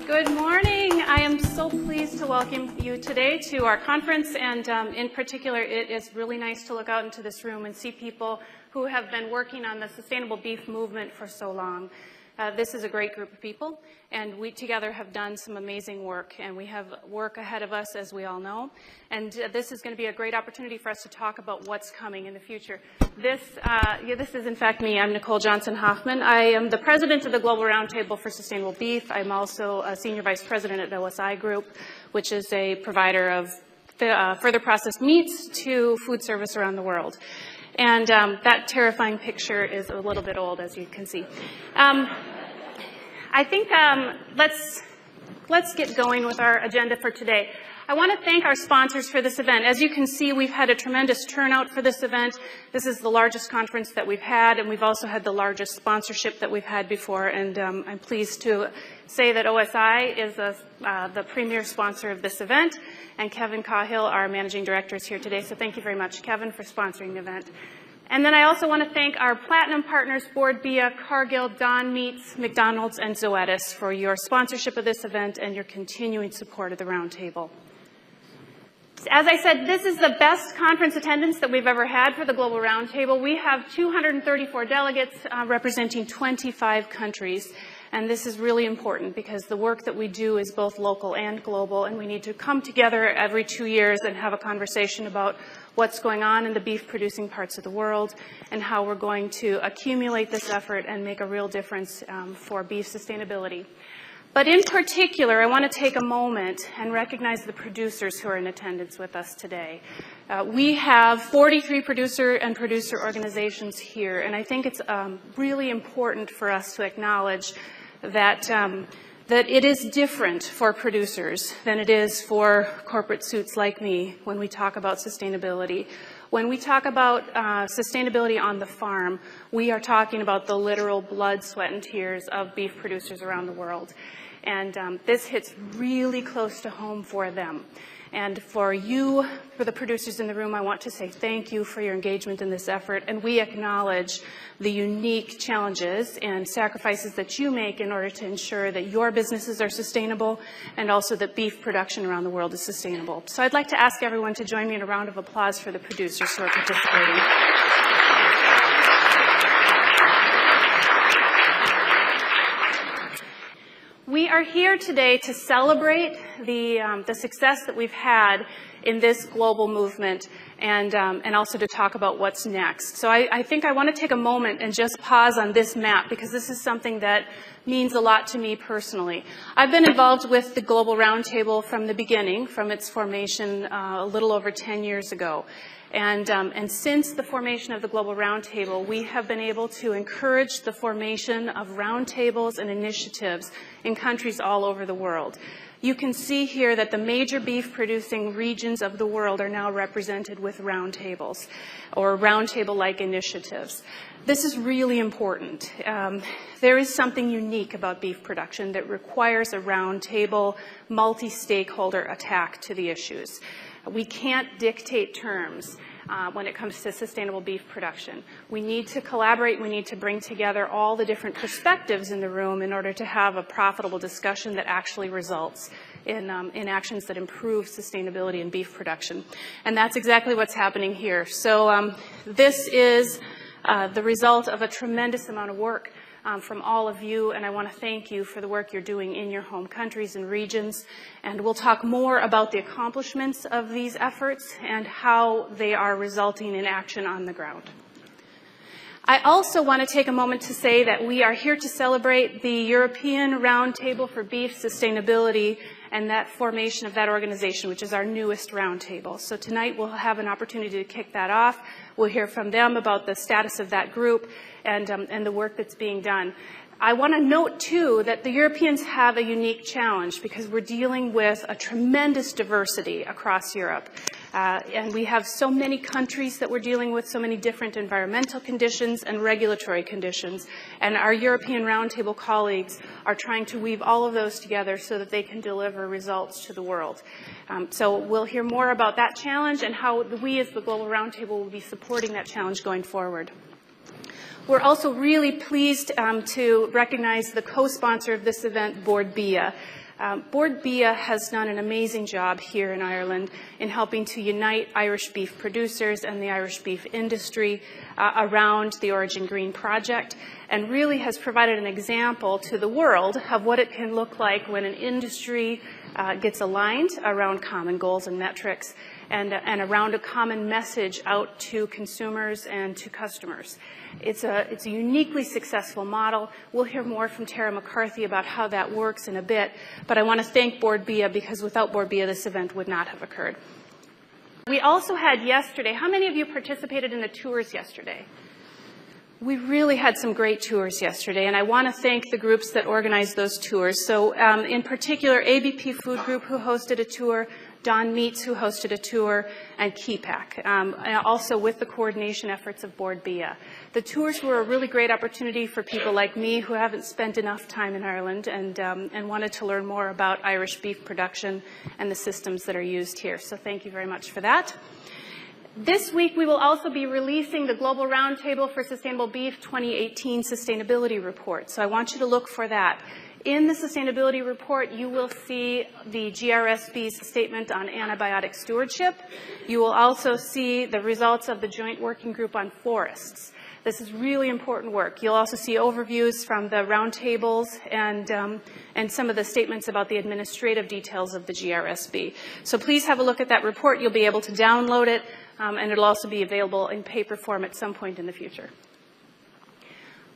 Good morning. I am so pleased to welcome you today to our conference, and in particular, it is really nice to look out into this room and see people who have been working on the sustainable beef movement for so long. This is a great group of people, and we together have done some amazing work, and we have work ahead of us, as we all know. And this is going to be a great opportunity for us to talk about what's coming in the future. This is, in fact, me. I'm Nicole Johnson-Hoffman. I am the president of the Global Roundtable for Sustainable Beef. I'm also a senior vice president at OSI Group, which is a provider of further processed meats to food service around the world. And that terrifying picture is a little bit old, as you can see. I think let's get going with our agenda for today. I want to thank our sponsors for this event. As you can see, we've had a tremendous turnout for this event. This is the largest conference that we've had, and we've also had the largest sponsorship that we've had before. And I'm pleased to say that OSI is the premier sponsor of this event, and Kevin Cahill, our managing director, is here today. So thank you very much, Kevin, for sponsoring the event. And then I also want to thank our platinum partners, Board Bia, Cargill, Don Meats, McDonald's, and Zoetis for your sponsorship of this event and your continuing support of the Roundtable. As I said, this is the best conference attendance that we've ever had for the Global Roundtable. We have 234 delegates representing 25 countries. And this is really important because the work that we do is both local and global, and we need to come together every 2 years and have a conversation about what's going on in the beef-producing parts of the world and how we're going to accumulate this effort and make a real difference for beef sustainability. But in particular, I want to take a moment and recognize the producers who are in attendance with us today. We have 43 producer organizations here, and I think it's really important for us to acknowledge that it is different for producers than it is for corporate suits like me when we talk about sustainability. When we talk about sustainability on the farm, we are talking about the literal blood, sweat, and tears of beef producers around the world. And this hits really close to home for them. And for you, for the producers in the room, I want to say thank you for your engagement in this effort. And we acknowledge the unique challenges and sacrifices that you make in order to ensure that your businesses are sustainable and also that beef production around the world is sustainable. So I'd like to ask everyone to join me in a round of applause for the producers who are participating. We are here today to celebrate the success that we've had in this global movement and also to talk about what's next. So I think I want to take a moment and just pause on this map because this is something that means a lot to me personally. I've been involved with the Global Roundtable from the beginning, from its formation a little over 10 years ago. And since the formation of the Global Roundtable, we have been able to encourage the formation of roundtables and initiatives in countries all over the world. You can see here that the major beef-producing regions of the world are now represented with roundtables or roundtable-like initiatives. This is really important. There is something unique about beef production that requires a roundtable, multi-stakeholder attack to the issues. We can't dictate terms when it comes to sustainable beef production. We need to collaborate. We need to bring together all the different perspectives in the room in order to have a profitable discussion that actually results in actions that improve sustainability in beef production. And that's exactly what's happening here. So this is the result of a tremendous amount of work from all of you, and I want to thank you for the work you're doing in your home countries and regions. And we'll talk more about the accomplishments of these efforts and how they are resulting in action on the ground. I also want to take a moment to say that we are here to celebrate the European Roundtable for Beef Sustainability and that formation of that organization, which is our newest roundtable. So tonight we'll have an opportunity to kick that off. We'll hear from them about the status of that group and the work that's being done. I want to note, too, that the Europeans have a unique challenge because we're dealing with a tremendous diversity across Europe. And we have so many countries that we're dealing with, so many different environmental conditions and regulatory conditions. And our European Roundtable colleagues are trying to weave all of those together so that they can deliver results to the world. So we'll hear more about that challenge and how we as the Global Roundtable will be supporting that challenge going forward. We're also really pleased to recognize the co-sponsor of this event, Bord Bia. Bord Bia has done an amazing job here in Ireland in helping to unite Irish beef producers and the Irish beef industry around the Origin Green project, and really has provided an example to the world of what it can look like when an industry gets aligned around common goals and metrics and around a common message out to consumers and to customers. It's a uniquely successful model. We'll hear more from Tara McCarthy about how that works in a bit, but I want to thank Bord Bia because without Bord Bia, this event would not have occurred. We also had yesterday, how many of you participated in the tours yesterday? We really had some great tours yesterday, and I want to thank the groups that organized those tours. So in particular, ABP Food Group, who hosted a tour, Don Meats, who hosted a tour, and KeyPack, also with the coordination efforts of Bord Bia. The tours were a really great opportunity for people like me who haven't spent enough time in Ireland and wanted to learn more about Irish beef production and the systems that are used here. So thank you very much for that. This week, we will also be releasing the Global Roundtable for Sustainable Beef 2018 Sustainability Report. So I want you to look for that. In the sustainability report, you will see the GRSB's statement on antibiotic stewardship. You will also see the results of the Joint Working Group on Forests. This is really important work. You'll also see overviews from the roundtables and some of the statements about the administrative details of the GRSB. So please have a look at that report. You'll be able to download it, and it'll also be available in paper form at some point in the future.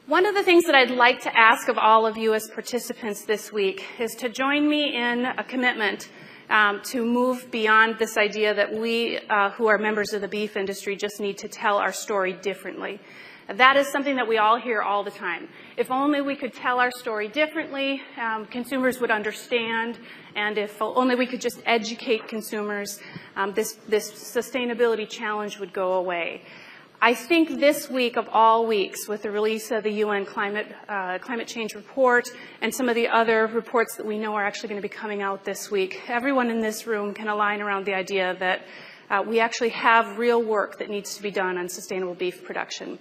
One of the things that I'd like to ask of all of you as participants this week is to join me in a commitment to move beyond this idea that we, who are members of the beef industry, just need to tell our story differently. That is something that we all hear all the time. If only we could tell our story differently, consumers would understand, and if only we could just educate consumers, this sustainability challenge would go away. I think this week of all weeks, with the release of the UN climate change report and some of the other reports that we know are actually going to be coming out this week, everyone in this room can align around the idea that we actually have real work that needs to be done on sustainable beef production.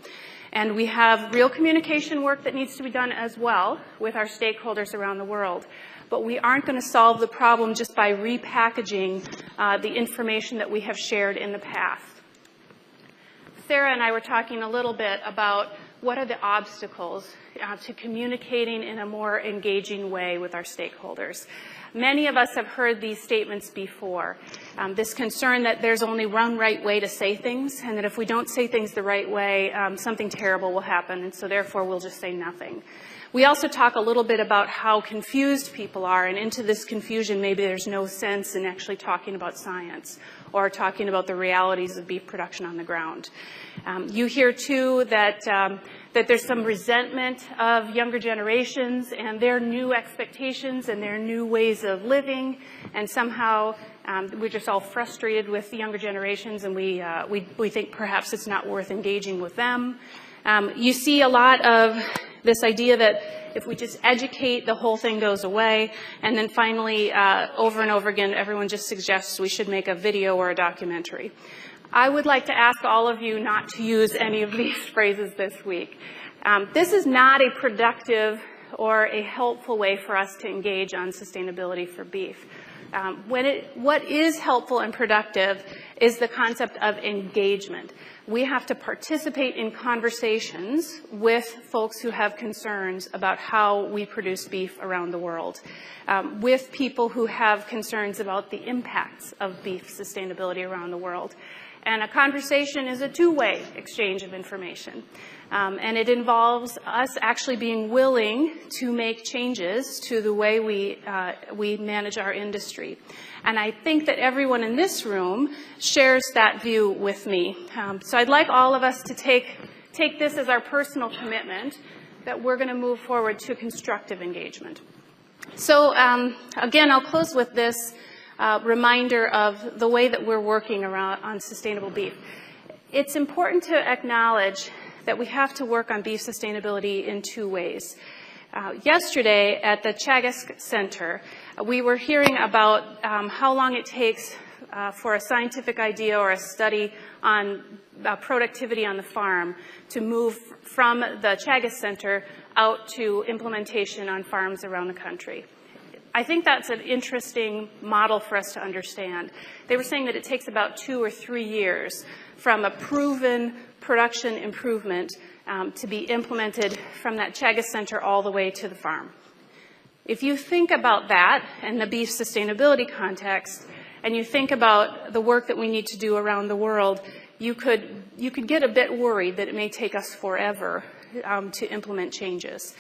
And we have real communication work that needs to be done as well with our stakeholders around the world. But we aren't going to solve the problem just by repackaging the information that we have shared in the past. Sarah and I were talking a little bit about what are the obstacles to communicating in a more engaging way with our stakeholders. Many of us have heard these statements before. This concern that there's only one right way to say things, and that if we don't say things the right way, something terrible will happen, and so therefore we'll just say nothing. We also talk a little bit about how confused people are, and into this confusion maybe there's no sense in actually talking about science or talking about the realities of beef production on the ground. You hear too that there's some resentment of younger generations and their new expectations and their new ways of living, and somehow we're just all frustrated with the younger generations, and we think perhaps it's not worth engaging with them. You see a lot of this idea that if we just educate, the whole thing goes away. And then finally, over and over again, everyone just suggests we should make a video or a documentary. I would like to ask all of you not to use any of these phrases this week. This is not a productive or a helpful way for us to engage on sustainability for beef. What is helpful and productive is the concept of engagement. We have to participate in conversations with folks who have concerns about how we produce beef around the world, with people who have concerns about the impacts of beef sustainability around the world. And a conversation is a two-way exchange of information. And it involves us actually being willing to make changes to the way we manage our industry. And I think that everyone in this room shares that view with me. So I'd like all of us to take this as our personal commitment that we're going to move forward to constructive engagement. So again, I'll close with this reminder of the way that we're working on sustainable beef. It's important to acknowledge that we have to work on beef sustainability in two ways. Yesterday at the Chagas Center, we were hearing about how long it takes for a scientific idea or a study on productivity on the farm to move from the Chagas Center out to implementation on farms around the country. I think that's an interesting model for us to understand. They were saying that it takes about 2 or 3 years from a proven production improvement to be implemented from that Chagas Center all the way to the farm. If you think about that in the beef sustainability context, and you think about the work that we need to do around the world, you could get a bit worried that it may take us forever to implement changes.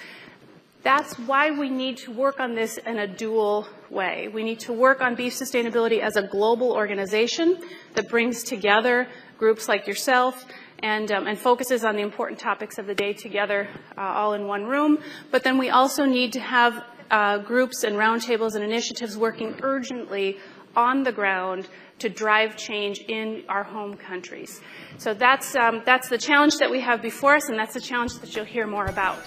That's why we need to work on this in a dual way. We need to work on beef sustainability as a global organization that brings together groups like yourself and focuses on the important topics of the day together all in one room. But then we also need to have groups and roundtables and initiatives working urgently on the ground to drive change in our home countries. So that's the challenge that we have before us, and that's the challenge that you'll hear more about.